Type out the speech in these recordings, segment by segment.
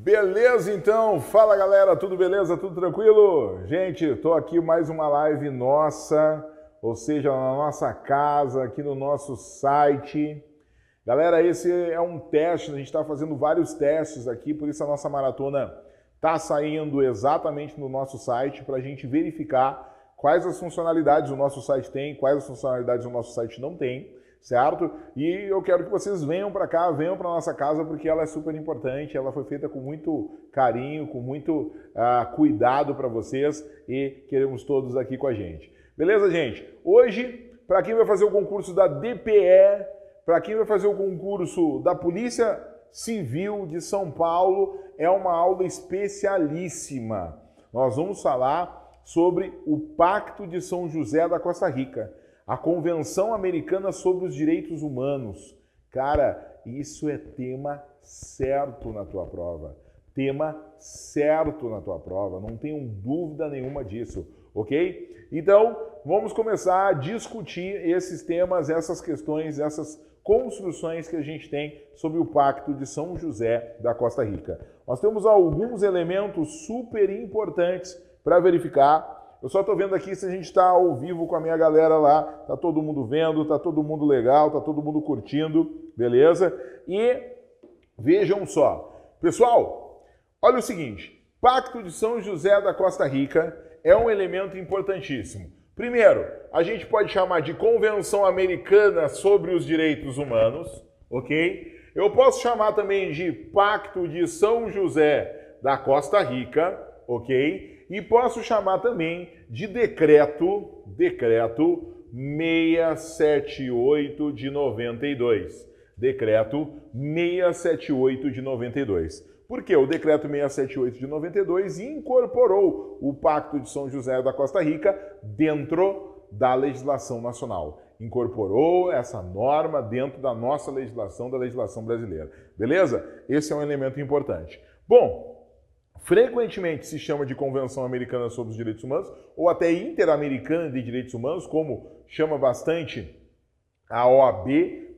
Beleza, então? Fala, galera, tudo beleza? Tudo tranquilo? Gente, estou aqui mais uma live nossa, ou seja, na nossa casa, aqui no nosso site. Galera, esse é um teste, a gente está fazendo vários testes aqui, por isso a nossa maratona está saindo exatamente no nosso site para a gente verificar quais as funcionalidades o nosso site tem, quais as funcionalidades o nosso site não tem. Certo? E eu quero que vocês venham para cá, venham para nossa casa, porque ela é super importante, ela foi feita com muito carinho, com muito cuidado para vocês e queremos todos aqui com a gente. Beleza, gente? Hoje, para quem vai fazer o concurso da DPE, para quem vai fazer o concurso da Polícia Civil de São Paulo, é uma aula especialíssima. Nós vamos falar sobre o Pacto de São José da Costa Rica. A Convenção Americana sobre os Direitos Humanos. Cara, isso é tema certo na tua prova. Tema certo na tua prova. Não tenho dúvida nenhuma disso, ok? Então, vamos começar a discutir esses temas, essas questões, essas construções que a gente tem sobre o Pacto de São José da Costa Rica. Nós temos alguns elementos super importantes para verificar. Eu só estou vendo aqui se a gente está ao vivo com a minha galera lá. Tá todo mundo vendo, tá todo mundo legal, tá todo mundo curtindo, beleza? E vejam só. Pessoal, olha o seguinte. Pacto de São José da Costa Rica é um elemento importantíssimo. Primeiro, a gente pode chamar de Convenção Americana sobre os Direitos Humanos, ok? Eu posso chamar também de Pacto de São José da Costa Rica, ok? E posso chamar também de decreto 678 de 92. Decreto 678 de 92. Porque o decreto 678 de 92 incorporou o Pacto de São José da Costa Rica dentro da legislação nacional. Incorporou essa norma dentro da nossa legislação, da legislação brasileira. Beleza? Esse é um elemento importante. Bom, frequentemente se chama de Convenção Americana sobre os Direitos Humanos ou até Interamericana de Direitos Humanos, como chama bastante a OAB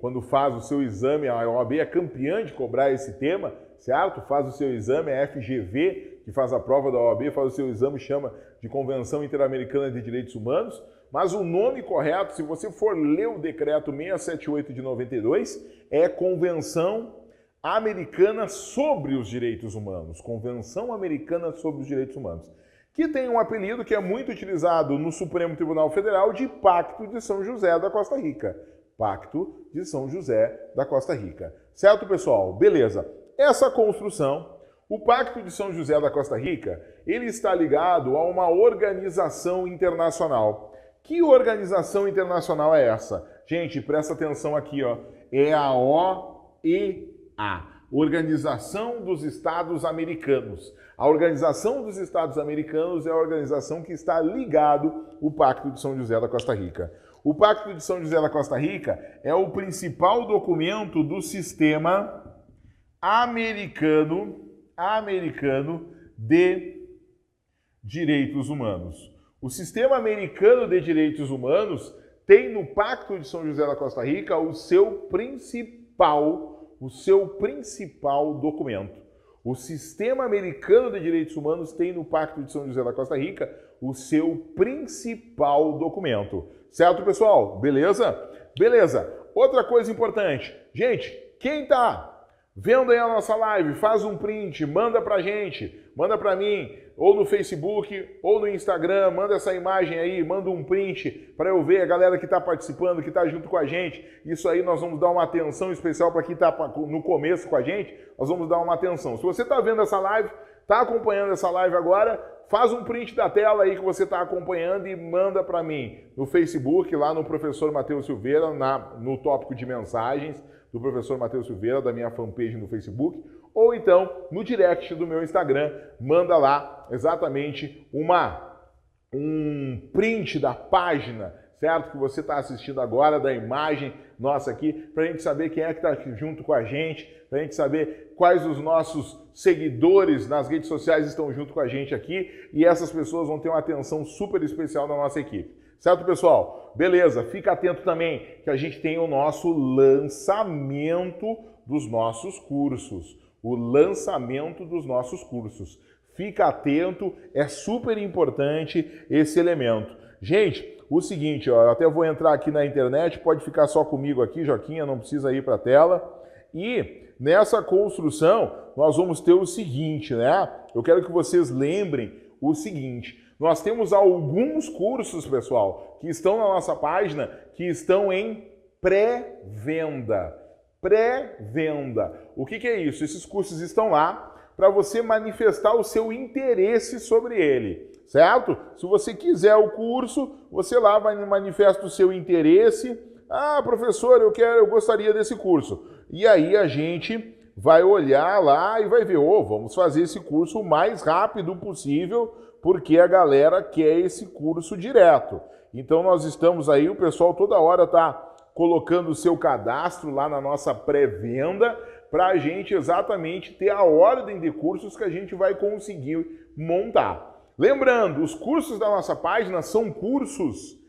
quando faz o seu exame. A OAB é campeã de cobrar esse tema, certo? Faz o seu exame, a FGV, que faz a prova da OAB, faz o seu exame, chama de Convenção Interamericana de Direitos Humanos. Mas o nome correto, se você for ler o decreto 678 de 92, é Convenção Americana sobre os Direitos Humanos, Convenção Americana sobre os Direitos Humanos, que tem um apelido que é muito utilizado no Supremo Tribunal Federal de Pacto de São José da Costa Rica. Pacto de São José da Costa Rica. Certo, pessoal? Beleza. Essa construção, o Pacto de São José da Costa Rica, ele está ligado a uma organização internacional. Que organização internacional é essa? Gente, presta atenção aqui, ó. É a OEA. Organização dos Estados Americanos. A Organização dos Estados Americanos é a organização que está ligado ao Pacto de São José da Costa Rica. O Pacto de São José da Costa Rica é o principal documento do sistema americano de direitos humanos. O sistema americano de direitos humanos tem no Pacto de São José da Costa Rica o seu principal documento. O Sistema Americano de Direitos Humanos tem no Pacto de São José da Costa Rica o seu principal documento. Certo, pessoal? Beleza? Beleza. Outra coisa importante. Gente, quem está vendo aí a nossa live, faz um print, manda pra gente, manda pra mim, ou no Facebook, ou no Instagram, manda essa imagem aí, manda um print para eu ver a galera que está participando, que está junto com a gente. Isso aí nós vamos dar uma atenção especial para quem está no começo com a gente, nós vamos dar uma atenção. Se você está vendo essa live, está acompanhando essa live agora, faz um print da tela aí que você está acompanhando e manda para mim no Facebook, lá no Professor Matheus Silveira, no tópico de mensagens do Professor Matheus Silveira, da minha fanpage no Facebook, ou então no direct do meu Instagram, manda lá exatamente um print da página, certo? Que você está assistindo agora, da imagem nossa aqui, para a gente saber quem é que está junto com a gente, para a gente saber quais os nossos seguidores nas redes sociais estão junto com a gente aqui, e essas pessoas vão ter uma atenção super especial da nossa equipe. Certo, pessoal? Beleza, fica atento também que a gente tem o nosso lançamento dos nossos cursos. o lançamento dos nossos cursos. Fica atento, é super importante esse elemento. Gente, o seguinte, ó, eu até vou entrar aqui na internet, pode ficar só comigo aqui, Joquinha, não precisa ir para a tela. E nessa construção, nós vamos ter o seguinte, né? Eu quero que vocês lembrem o seguinte. Nós temos alguns cursos, pessoal, que estão na nossa página, que estão em pré-venda. Pré-venda. O que é isso? Esses cursos estão lá para você manifestar o seu interesse sobre ele, certo? Se você quiser o curso, você lá vai manifestar o seu interesse. Ah, professor, eu gostaria desse curso. E aí a gente vai olhar lá e vai ver, vamos fazer esse curso o mais rápido possível, porque a galera quer esse curso direto. Então nós estamos aí, o pessoal toda hora está colocando o seu cadastro lá na nossa pré-venda, para a gente exatamente ter a ordem de cursos que a gente vai conseguir montar. Lembrando, os cursos da nossa página são cursos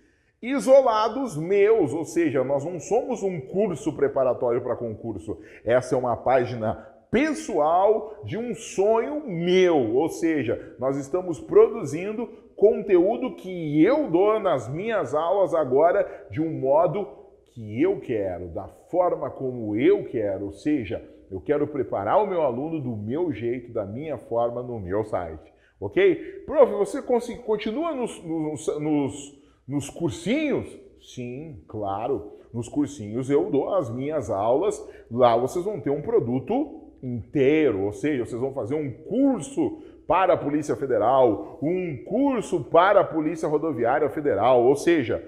isolados meus, ou seja, nós não somos um curso preparatório para concurso. Essa é uma página pessoal de um sonho meu, ou seja, nós estamos produzindo conteúdo que eu dou nas minhas aulas agora de um modo que eu quero, da forma como eu quero, ou seja, eu quero preparar o meu aluno do meu jeito, da minha forma, no meu site, ok? Prof, você continua nos cursinhos? Sim, claro, nos cursinhos eu dou as minhas aulas, lá vocês vão ter um produto inteiro, ou seja, vocês vão fazer um curso para a Polícia Federal, um curso para a Polícia Rodoviária Federal, ou seja,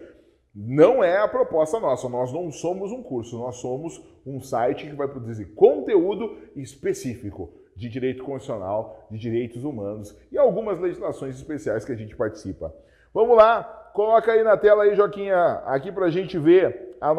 não é a proposta nossa, nós não somos um curso, nós somos um site que vai produzir conteúdo específico de direito constitucional, de direitos humanos e algumas legislações especiais que a gente participa. Vamos lá, coloca aí na tela aí, Joquinha, aqui para a gente ver a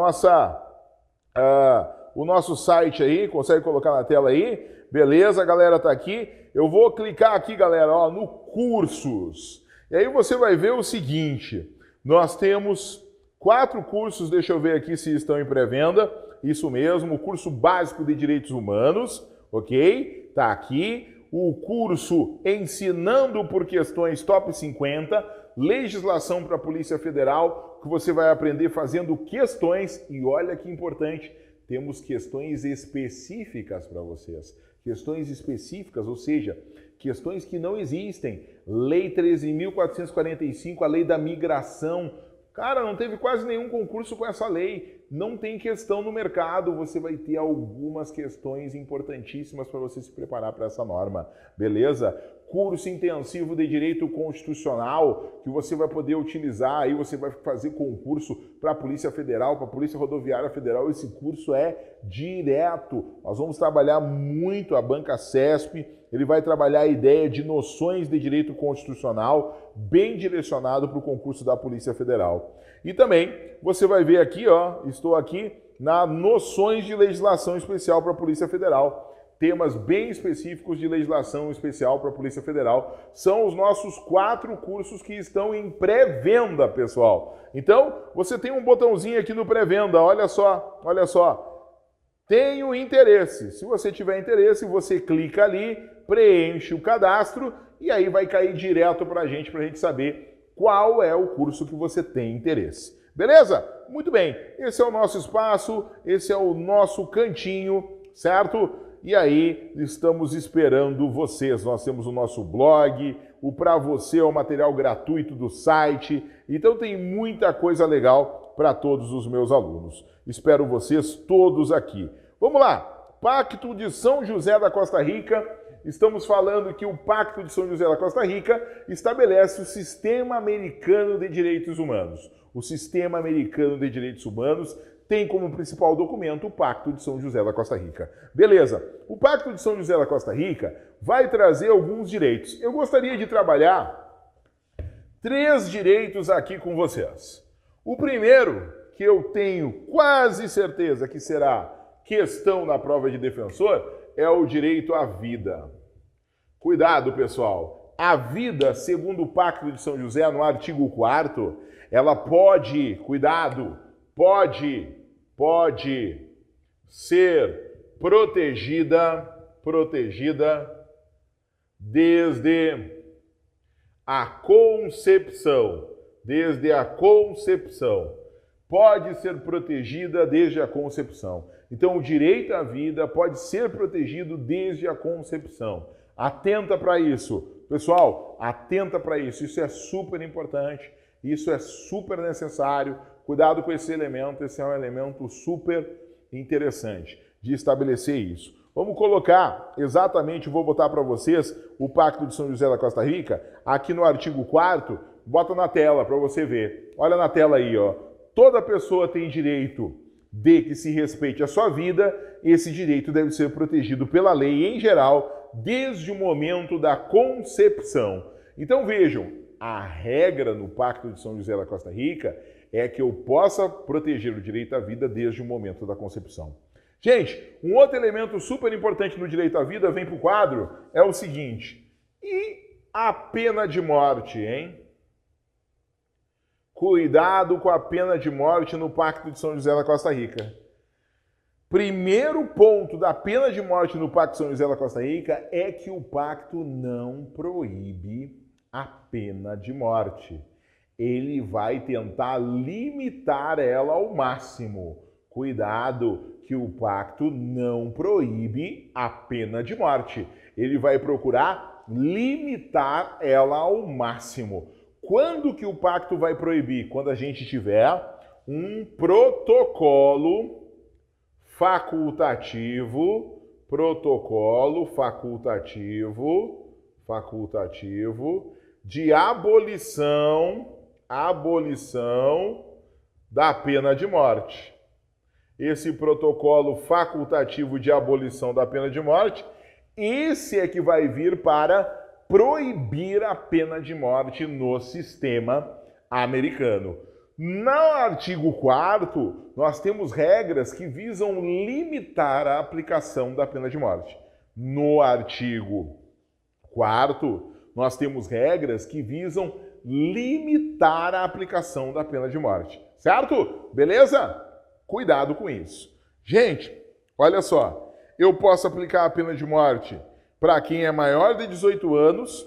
o nosso site aí, consegue colocar na tela aí? Beleza, a galera tá aqui. Eu vou clicar aqui, galera, ó, no cursos. E aí você vai ver o seguinte, nós temos 4 cursos, deixa eu ver aqui se estão em pré-venda, isso mesmo, o curso básico de direitos humanos, ok? Tá aqui. O curso Ensinando por Questões Top 50, legislação para a Polícia Federal, que você vai aprender fazendo questões, e olha que importante, temos questões específicas para vocês. Questões específicas, ou seja, questões que não existem. Lei 13.445, a lei da migração. Cara, não teve quase nenhum concurso com essa lei. Não tem questão no mercado. Você vai ter algumas questões importantíssimas para você se preparar para essa norma. Beleza? Curso intensivo de Direito Constitucional, que você vai poder utilizar, aí você vai fazer concurso para a Polícia Federal, para a Polícia Rodoviária Federal. Esse curso é direto. Nós vamos trabalhar muito a banca CESP, ele vai trabalhar a ideia de noções de direito constitucional, bem direcionado para o concurso da Polícia Federal. E também você vai ver aqui, ó, estou aqui na noções de legislação especial para a Polícia Federal. Temas bem específicos de legislação especial para a Polícia Federal. São os nossos 4 cursos que estão em pré-venda, pessoal. Então, você tem um botãozinho aqui no pré-venda, olha só, olha só. Tenho interesse. Se você tiver interesse, você clica ali, preenche o cadastro e aí vai cair direto para a gente saber qual é o curso que você tem interesse. Beleza? Muito bem. Esse é o nosso espaço, esse é o nosso cantinho, certo? E aí, estamos esperando vocês. Nós temos o nosso blog, o Pra Você é o material gratuito do site. Então tem muita coisa legal para todos os meus alunos. Espero vocês todos aqui. Vamos lá! Pacto de São José da Costa Rica. Estamos falando que o Pacto de São José da Costa Rica estabelece o Sistema Americano de Direitos Humanos. O Sistema Americano de Direitos Humanos tem como principal documento o Pacto de São José da Costa Rica. Beleza, o Pacto de São José da Costa Rica vai trazer alguns direitos. Eu gostaria de trabalhar 3 direitos aqui com vocês. O primeiro, que eu tenho quase certeza que será questão na prova de defensor, é o direito à vida. Cuidado, pessoal. A vida, segundo o Pacto de São José, no artigo 4º, ela pode, cuidado, pode ser protegida protegida desde a concepção. Desde a concepção. Pode ser protegida desde a concepção. Então, o direito à vida pode ser protegido desde a concepção. Atenta para isso. Pessoal, atenta para isso. Isso é super importante. Isso é super necessário. Cuidado com esse elemento. Esse é um elemento super interessante de estabelecer isso. Vamos colocar exatamente, vou botar para vocês o Pacto de São José da Costa Rica, aqui no artigo 4º, bota na tela para você ver. Olha na tela aí, ó. Toda pessoa tem direito de que se respeite a sua vida, esse direito deve ser protegido pela lei em geral, desde o momento da concepção. Então vejam, a regra no Pacto de São José da Costa Rica é que eu possa proteger o direito à vida desde o momento da concepção. Gente, um outro elemento super importante no direito à vida, vem para o quadro, é o seguinte. E a pena de morte, hein? Cuidado com a pena de morte no Pacto de São José da Costa Rica. Primeiro ponto da pena de morte no Pacto de São José da Costa Rica é que o pacto não proíbe a pena de morte. Ele vai tentar limitar ela ao máximo. Cuidado que o pacto não proíbe a pena de morte. Ele vai procurar limitar ela ao máximo. Quando que o pacto vai proibir? Quando a gente tiver um protocolo facultativo de abolição da pena de morte. Esse protocolo facultativo de abolição da pena de morte, esse é que vai vir para proibir a pena de morte no sistema americano. No artigo 4º, nós temos regras que visam limitar a aplicação da pena de morte. No artigo 4º, nós temos regras que visam limitar a aplicação da pena de morte. Certo? Beleza? Cuidado com isso. Gente, olha só. Eu posso aplicar a pena de morte para quem é maior de 18 anos.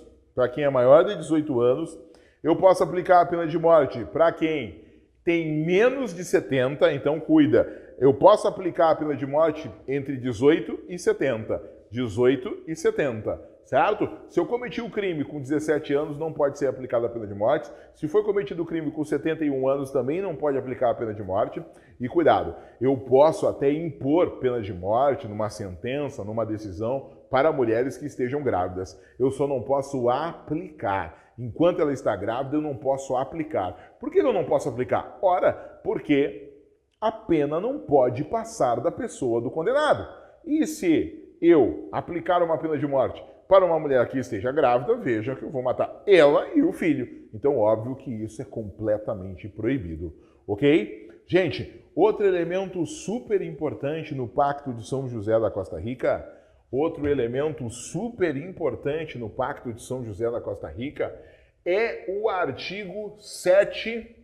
Eu posso aplicar a pena de morte para quem tem menos de 70, então cuida. Eu posso aplicar a pena de morte entre 18 e 70. 18 e 70. Certo? Se eu cometi o crime com 17 anos, não pode ser aplicada a pena de morte. Se for cometido o crime com 71 anos, também não pode aplicar a pena de morte. E cuidado, eu posso até impor pena de morte numa sentença, numa decisão, para mulheres que estejam grávidas. Eu só não posso aplicar. Enquanto ela está grávida, eu não posso aplicar. Por que eu não posso aplicar? Ora, porque a pena não pode passar da pessoa do condenado. E se eu aplicar uma pena de morte para uma mulher que esteja grávida, veja que eu vou matar ela e o filho. Então, óbvio que isso é completamente proibido, ok? Gente, outro elemento super importante no Pacto de São José da Costa Rica, é o artigo 7,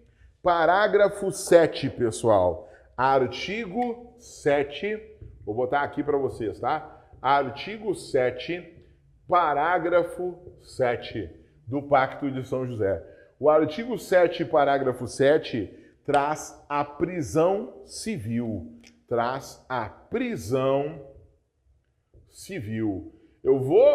parágrafo 7, pessoal. Artigo 7, vou botar aqui para vocês, tá? Artigo 7, parágrafo 7 do Pacto de São José. O artigo 7, parágrafo 7, traz a prisão civil. Eu vou,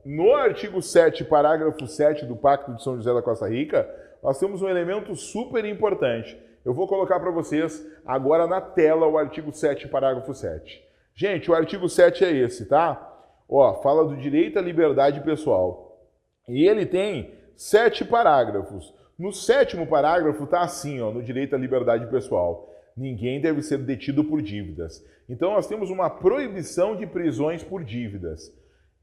no artigo 7, parágrafo 7 do Pacto de São José da Costa Rica, nós temos um elemento super importante. Eu vou colocar para vocês agora na tela o artigo 7, parágrafo 7. Gente, o artigo 7 é esse, tá? Ó, fala do direito à liberdade pessoal. E ele tem 7 parágrafos. No 7º parágrafo tá assim, ó, no direito à liberdade pessoal. Ninguém deve ser detido por dívidas. Então nós temos uma proibição de prisões por dívidas.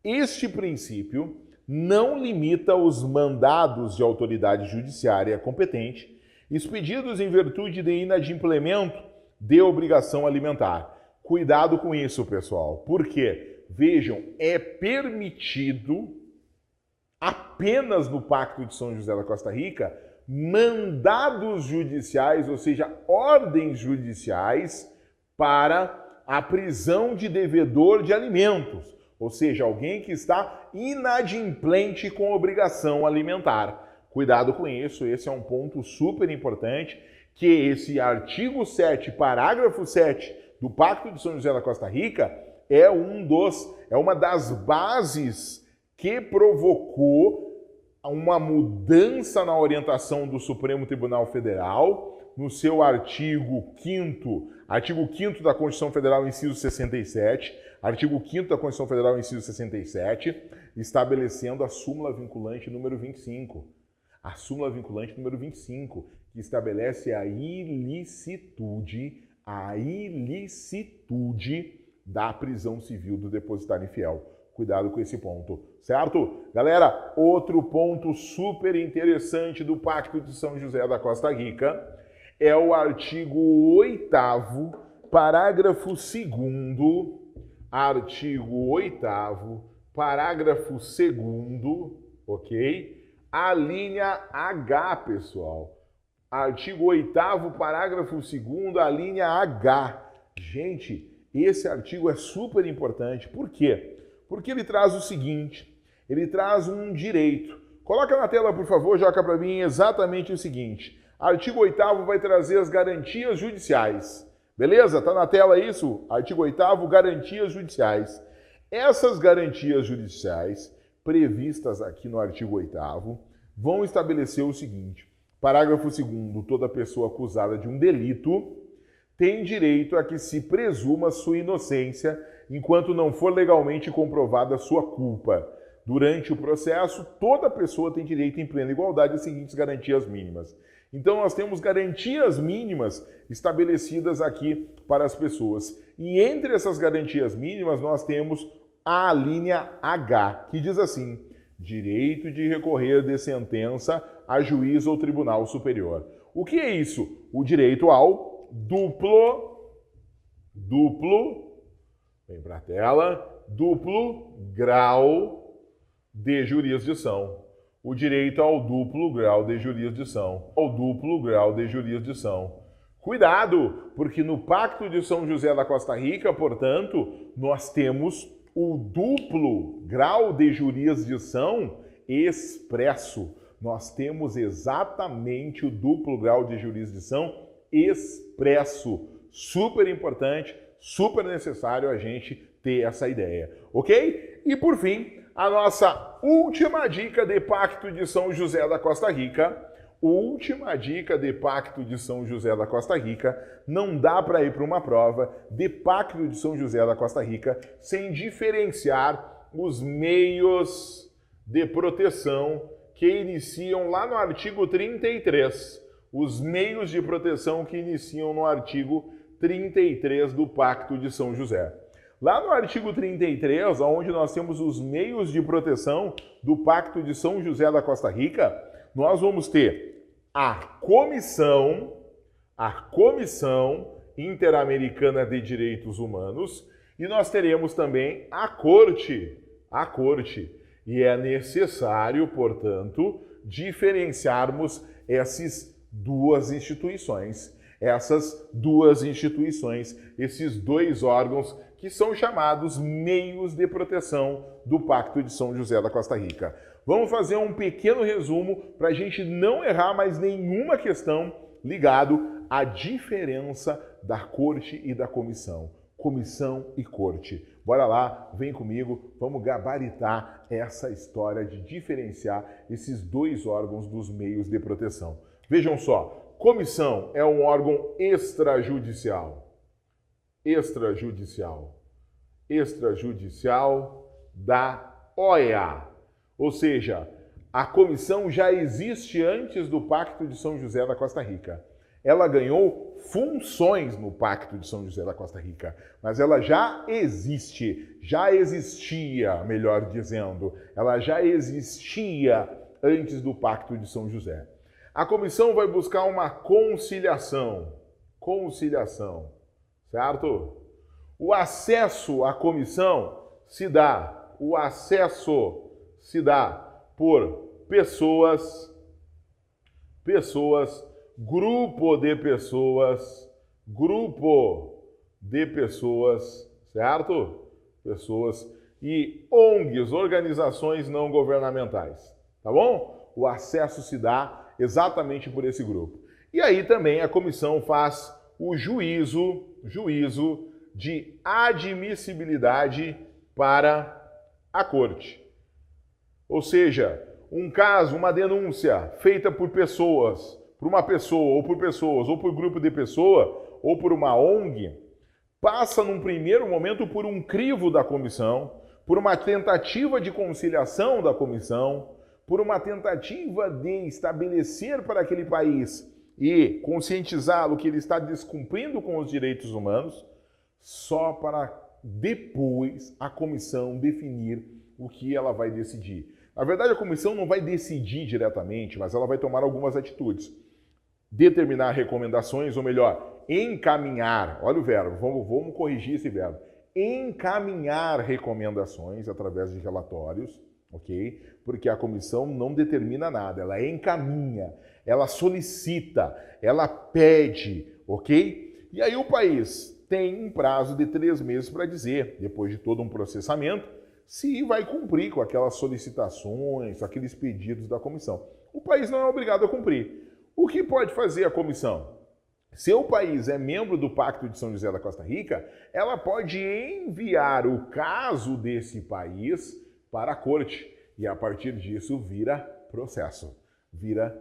Este princípio não limita os mandados de autoridade judiciária competente, expedidos em virtude de inadimplemento de obrigação alimentar. Cuidado com isso, pessoal. Por quê? Vejam, é permitido apenas no Pacto de São José da Costa Rica mandados judiciais, ou seja, ordens judiciais para a prisão de devedor de alimentos. ou seja, alguém que está inadimplente com obrigação alimentar. Cuidado com isso, esse é um ponto super importante, que esse artigo 7, parágrafo 7 do Pacto de São José da Costa Rica é uma das bases que provocou uma mudança na orientação do Supremo Tribunal Federal, no seu artigo 5º da Constituição Federal, inciso 67, artigo 5º da Constituição Federal, inciso 67, estabelecendo a súmula vinculante número 25. A súmula vinculante número 25, que estabelece a ilicitude da prisão civil do depositário infiel. Cuidado com esse ponto, certo? Galera, outro ponto super interessante do Pacto de São José da Costa Rica é o artigo 8º, parágrafo 2º, artigo 8º, parágrafo 2º, ok? A linha H, pessoal. Artigo 8º, parágrafo 2º, a linha H. Gente, esse artigo é super importante. Por quê? Porque ele traz o seguinte, ele traz um direito. Coloca na tela, por favor, Joca, para mim exatamente o seguinte. Artigo 8º vai trazer as garantias judiciais. Beleza? Tá na tela isso? Artigo 8º, garantias judiciais. Essas garantias judiciais, previstas aqui no artigo 8º, vão estabelecer o seguinte. Parágrafo 2º, toda pessoa acusada de um delito tem direito a que se presuma sua inocência enquanto não for legalmente comprovada sua culpa. Durante o processo, toda pessoa tem direito em plena igualdade às seguintes garantias mínimas. Então, nós temos garantias mínimas estabelecidas aqui para as pessoas. E entre essas garantias mínimas, nós temos a linha H, que diz assim: direito de recorrer de sentença a juiz ou tribunal superior. O que é isso? O direito ao duplo, vem para a tela, duplo grau de jurisdição. O direito ao duplo grau de jurisdição. Cuidado, porque no Pacto de São José da Costa Rica, portanto, nós temos o duplo grau de jurisdição expresso. Nós temos exatamente o duplo grau de jurisdição expresso. Super importante, super necessário a gente ter essa ideia, ok? E por fim, a nossa última dica de Pacto de São José da Costa Rica. Última dica de Pacto de São José da Costa Rica. Não dá para ir para uma prova de Pacto de São José da Costa Rica sem diferenciar os meios de proteção que iniciam lá no artigo 33. Os meios de proteção que iniciam no artigo 33 do Pacto de São José. Lá no artigo 33, onde nós temos os meios de proteção do Pacto de São José da Costa Rica, nós vamos ter a Comissão Interamericana de Direitos Humanos, e nós teremos também a Corte. E é necessário, portanto, diferenciarmos essas duas instituições, esses dois órgãos que são chamados meios de proteção do Pacto de São José da Costa Rica. Vamos fazer um pequeno resumo para a gente não errar mais nenhuma questão ligado à diferença da Corte e da Comissão. Comissão e Corte. Bora lá, vem comigo, vamos gabaritar essa história de diferenciar esses dois órgãos dos meios de proteção. Vejam só, comissão é um órgão extrajudicial da OEA. Ou seja, a comissão já existe antes do Pacto de São José da Costa Rica. Ela ganhou funções no Pacto de São José da Costa Rica, mas ela já existia, melhor dizendo, ela já existia antes do Pacto de São José. A comissão vai buscar uma conciliação, certo? O acesso à comissão se dá por pessoas, grupo de pessoas, certo? Pessoas e ONGs, organizações não governamentais, tá bom? O acesso se dá exatamente por esse grupo. E aí também a comissão faz o juízo de admissibilidade para a corte. Ou seja, um caso, uma denúncia feita por pessoas, por uma pessoa, ou por pessoas, ou por grupo de pessoa, ou por uma ONG, passa num primeiro momento por um crivo da comissão, por uma tentativa de conciliação da comissão, por uma tentativa de estabelecer para aquele país e conscientizá-lo que ele está descumprindo com os direitos humanos, só para depois a comissão definir o que ela vai decidir. Na verdade, a comissão não vai decidir diretamente, mas ela vai tomar algumas atitudes. Determinar recomendações, ou melhor, encaminhar, olha o verbo, vamos corrigir esse verbo, encaminhar recomendações através de relatórios, ok? Porque a comissão não determina nada, ela encaminha, ela solicita, ela pede, ok? E aí o país tem um prazo de 3 meses para dizer, depois de todo um processamento, se vai cumprir com aquelas solicitações, aqueles pedidos da comissão. O país não é obrigado a cumprir. O que pode fazer a comissão? Se o país é membro do Pacto de São José da Costa Rica, ela pode enviar o caso desse país para a corte. E a partir disso vira processo, vira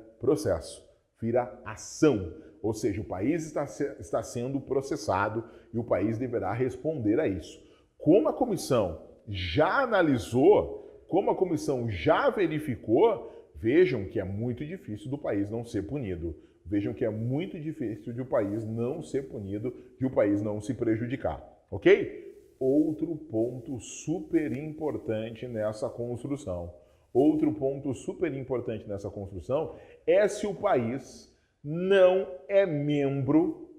ação. Ou seja, o país está sendo processado e o país deverá responder a isso. Como a comissão já analisou, como a comissão já verificou, vejam que é muito difícil do país não ser punido. Vejam que é muito difícil de o país não ser punido, de o país não se prejudicar, ok? Outro ponto super importante nessa construção. Outro ponto super importante nessa construção é se o país não é membro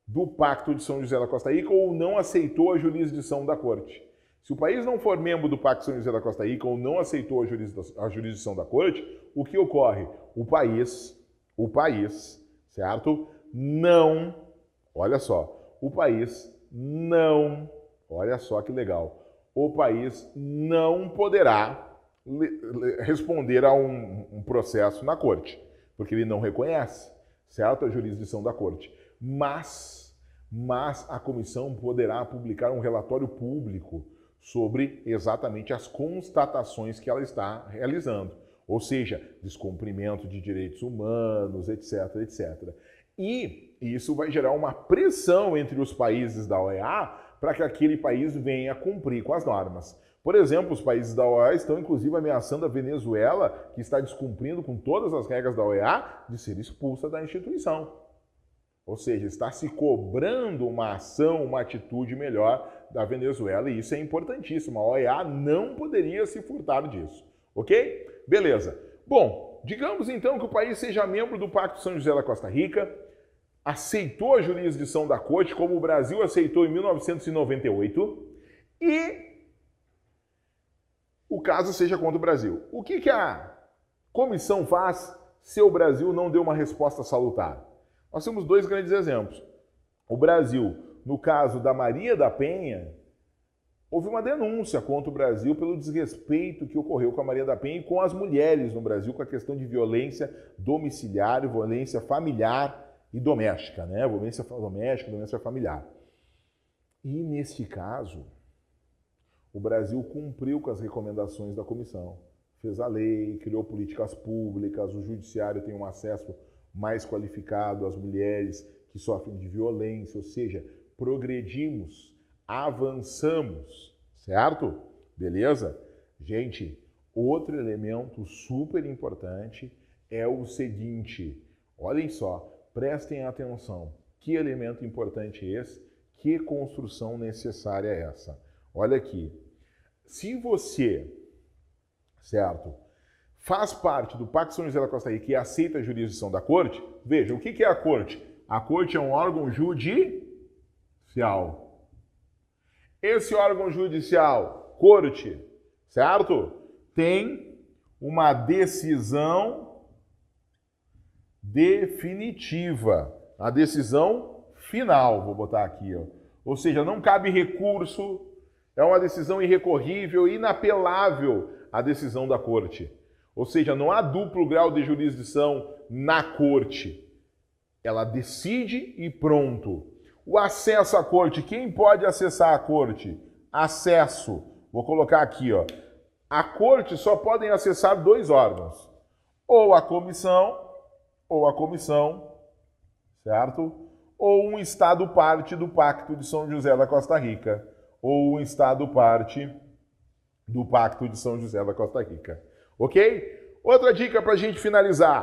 do Pacto de São José da Costa Rica ou não aceitou a jurisdição da Corte. Se o país não for membro do Pacto de São José da Costa Rica ou não aceitou a jurisdição da Corte, o que ocorre? O país, certo? Não, olha só, o país não, olha só que legal, o país não poderá responder a um processo na Corte, porque ele não reconhece, certo? A jurisdição da Corte. Mas a comissão poderá publicar um relatório público sobre exatamente as constatações que ela está realizando. Ou seja, descumprimento de direitos humanos, etc, etc. E isso vai gerar uma pressão entre os países da OEA para que aquele país venha cumprir com as normas. Por exemplo, os países da OEA estão inclusive ameaçando a Venezuela, que está descumprindo com todas as regras da OEA, de ser expulsa da instituição. Ou seja, está se cobrando uma ação, uma atitude melhor da Venezuela, e isso é importantíssimo. A OEA não poderia se furtar disso, ok? Beleza. Bom, digamos então que o país seja membro do Pacto de São José da Costa Rica, aceitou a jurisdição da Corte, como o Brasil aceitou em 1998, e o caso seja contra o Brasil. O que a comissão faz se o Brasil não deu uma resposta salutar? Nós temos 2 grandes exemplos. O Brasil, no caso da Maria da Penha, houve uma denúncia contra o Brasil pelo desrespeito que ocorreu com a Maria da Penha e com as mulheres no Brasil, com a questão de violência domiciliar, violência familiar e doméstica, né? Violência doméstica, violência familiar. E neste caso, o Brasil cumpriu com as recomendações da comissão. Fez a lei, criou políticas públicas, o judiciário tem um acesso mais qualificado às mulheres que sofrem de violência, ou seja, progredimos, avançamos, certo? Beleza? Gente, outro elemento super importante é o seguinte, olhem só, prestem atenção, que elemento importante é esse? Que construção necessária é essa? Olha aqui, se você, certo, faz parte do Pacto de São José da Costa Rica e aceita a jurisdição da Corte, veja, o que é a Corte? A Corte é um órgão judicial. Esse órgão judicial, Corte, certo? Tem uma decisão definitiva, a decisão final, vou botar aqui, ó. Ou seja, não cabe recurso, É uma decisão irrecorrível, inapelável a decisão da corte. Ou seja, não há duplo grau de jurisdição na corte. Ela decide e pronto. O acesso à corte, quem pode acessar a corte? Acesso. Vou colocar aqui, ó. A corte só podem acessar dois órgãos. Ou a comissão, certo? Ou um estado parte do Pacto de São José da Costa Rica. Ou um estado parte do Pacto de São José da Costa Rica. Ok? Outra dica para a gente finalizar.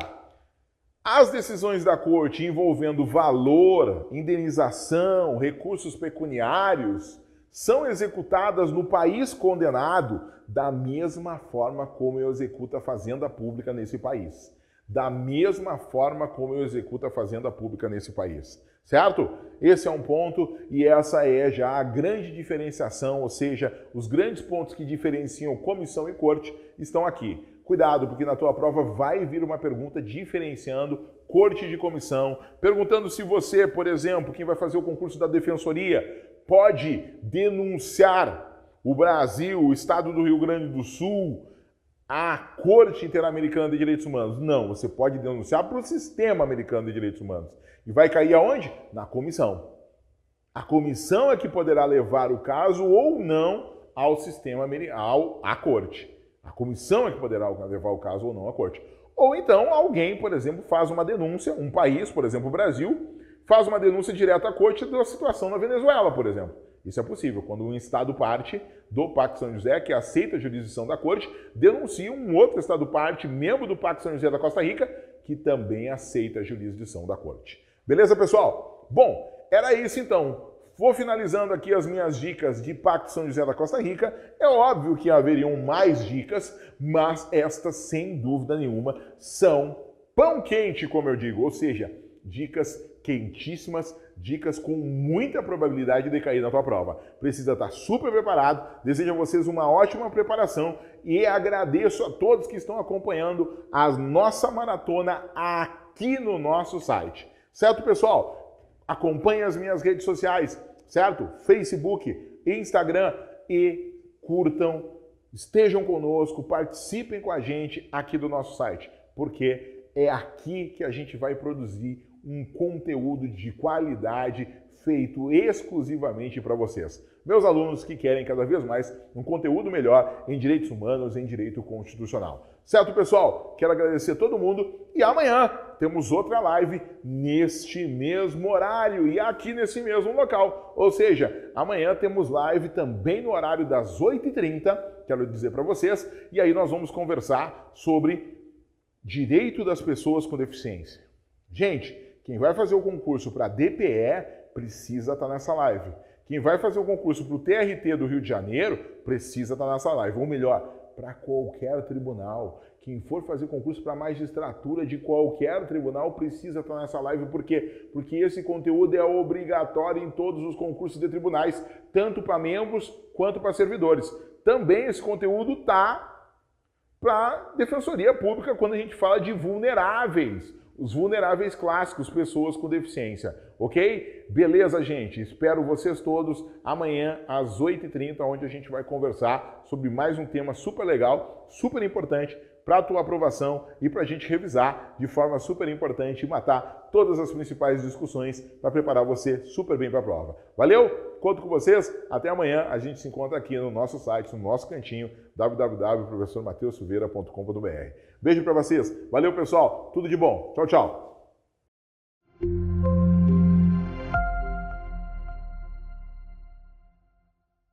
As decisões da corte envolvendo valor, indenização, recursos pecuniários são executadas no país condenado da mesma forma como eu executo a fazenda pública nesse país. Da mesma forma como eu executo a fazenda pública nesse país. Certo? Esse é um ponto e essa é já a grande diferenciação, ou seja, os grandes pontos que diferenciam comissão e corte estão aqui. Cuidado, porque na tua prova vai vir uma pergunta diferenciando corte de comissão, perguntando se você, por exemplo, quem vai fazer o concurso da Defensoria, pode denunciar o Brasil, o Estado do Rio Grande do Sul, à Corte Interamericana de Direitos Humanos. Não, você pode denunciar para o Sistema Americano de Direitos Humanos. E vai cair aonde? Na comissão. A comissão é que poderá levar o caso ou não ao sistema, à corte. A comissão é que poderá levar o caso ou não à corte. Ou então alguém, por exemplo, faz uma denúncia, um país, por exemplo, o Brasil, faz uma denúncia direta à corte da situação na Venezuela, por exemplo. Isso é possível, quando um Estado parte do Pacto São José, que aceita a jurisdição da corte, denuncia um outro Estado parte, membro do Pacto São José da Costa Rica, que também aceita a jurisdição da corte. Beleza, pessoal? Bom, era isso então. Vou finalizando aqui as minhas dicas de Pacto São José da Costa Rica. É óbvio que haveriam mais dicas, mas estas, sem dúvida nenhuma, são pão quente, como eu digo. Ou seja, dicas quentíssimas, dicas com muita probabilidade de cair na tua prova. Precisa estar super preparado. Desejo a vocês uma ótima preparação e agradeço a todos que estão acompanhando a nossa maratona aqui no nosso site. Certo, pessoal? Acompanhe as minhas redes sociais, certo? Facebook, Instagram e curtam, estejam conosco, participem com a gente aqui do nosso site, porque é aqui que a gente vai produzir um conteúdo de qualidade feito exclusivamente para vocês. Meus alunos que querem cada vez mais um conteúdo melhor em direitos humanos, em direito constitucional. Certo, pessoal? Quero agradecer a todo mundo e amanhã temos outra live neste mesmo horário e aqui nesse mesmo local. Ou seja, amanhã temos live também no horário das 8h30, quero dizer para vocês, e aí nós vamos conversar sobre direito das pessoas com deficiência. Gente, quem vai fazer o concurso para DPE precisa estar nessa live. Quem vai fazer o concurso para o TRT do Rio de Janeiro precisa estar nessa live. Ou melhor, para qualquer tribunal. Quem for fazer concurso para magistratura de qualquer tribunal precisa estar nessa live. Por quê? Porque esse conteúdo é obrigatório em todos os concursos de tribunais, tanto para membros quanto para servidores. Também esse conteúdo está para Defensoria Pública quando a gente fala de vulneráveis. Os vulneráveis clássicos, pessoas com deficiência, ok? Beleza, gente? Espero vocês todos amanhã às 8h30, onde a gente vai conversar sobre mais um tema super legal, super importante para a tua aprovação e para a gente revisar de forma super importante e matar todas as principais discussões para preparar você super bem para a prova. Valeu? Conto com vocês. Até amanhã. A gente se encontra aqui no nosso site, no nosso cantinho, www.professormateussilveira.com.br. Beijo para vocês. Valeu, pessoal. Tudo de bom. Tchau, tchau.